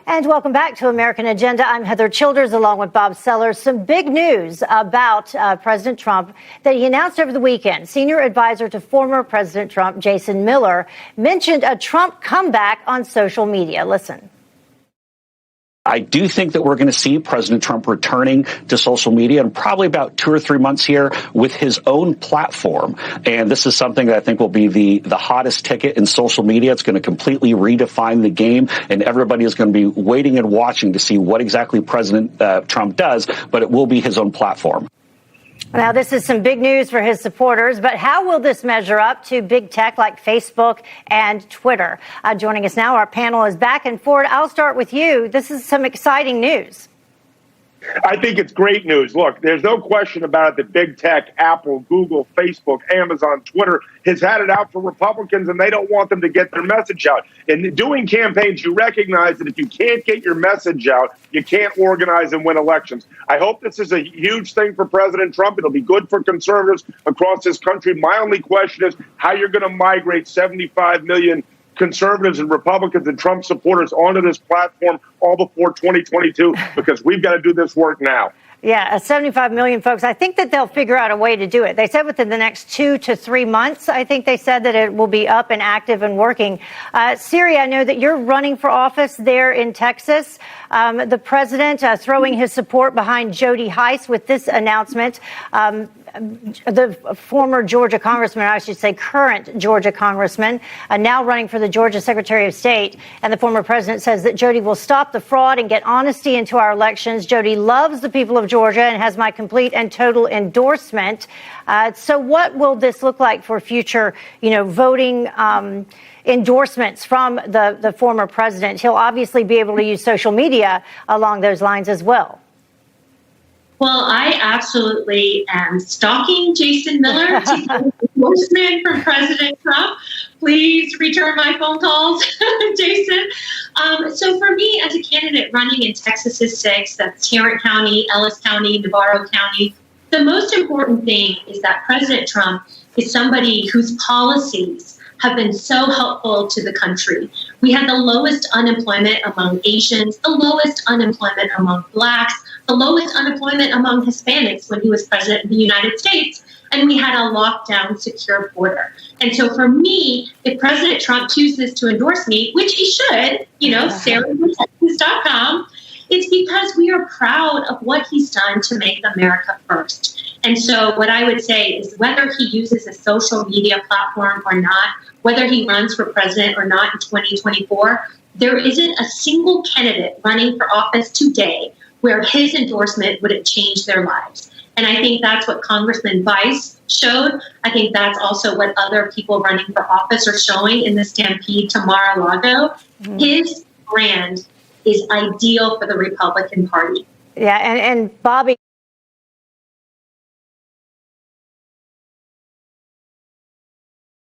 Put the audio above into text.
And welcome back to American Agenda. I'm Heather Childers along with Bob Sellers. Some big news about President Trump that he announced over the weekend. Senior advisor to former President Trump, Jason Miller, mentioned a Trump comeback on social media. Listen. I do think that we're going to see President Trump returning to social media in probably about 2 or 3 months here with his own platform. And this is something that I think will be the hottest ticket in social media. It's going to completely redefine the game, and everybody is going to be waiting and watching to see what exactly President Trump does, but it will be his own platform. Now, this is some big news for his supporters, but how will this measure up to big tech like Facebook and Twitter? Joining us now, our panel is back and forth. I'll start with you. This is some exciting news. I think it's great news. Look, there's no question about it that big tech, Apple, Google, Facebook, Amazon, Twitter has had it out for Republicans, and they don't want them to get their message out. In doing campaigns, you recognize that if you can't get your message out, you can't organize and win elections. I hope this is a huge thing for President Trump. It'll be good for conservatives across this country. My only question is how you're going to migrate 75 million conservatives and Republicans and Trump supporters onto this platform all before 2022, because we've got to do this work now. Yeah, 75 million folks. I think that they'll figure out a way to do it. They said within the next 2 to 3 months, I think they said that it will be up and active and working. Sery, I know that you're running for office there in Texas. The president throwing his support behind Jody Hice with this announcement. The former Georgia congressman, I should say current Georgia congressman, now running for the Georgia Secretary of State. And the former president says that Jody will stop the fraud and get honesty into our elections. Jody loves the people of Georgia and has my complete and total endorsement. So what will this look like for future, voting endorsements from the former president? He'll obviously be able to use social media along those lines as well. Well, I absolutely am stalking Jason Miller to get an endorsement from President Trump. Please return my phone calls, Jason. So for me, as a candidate running in Texas's 6, that's Tarrant County, Ellis County, Navarro County, the most important thing is that President Trump is somebody whose policies have been so helpful to the country. We had the lowest unemployment among Asians, the lowest unemployment among Blacks, the lowest unemployment among Hispanics when he was president of the United States, and we had a lockdown, secure border. And so for me, if President Trump chooses to endorse me, which he should, Sery.com, it's because we are proud of what he's done to make America first. And so what I would say is whether he uses a social media platform or not, whether he runs for president or not in 2024, there isn't a single candidate running for office today where his endorsement would have changed their lives. And I think that's what Congressman Vice showed. I think that's also what other people running for office are showing in the stampede to Mar-a-Lago. Mm-hmm. His brand is ideal for the Republican Party. Yeah, and Bobby.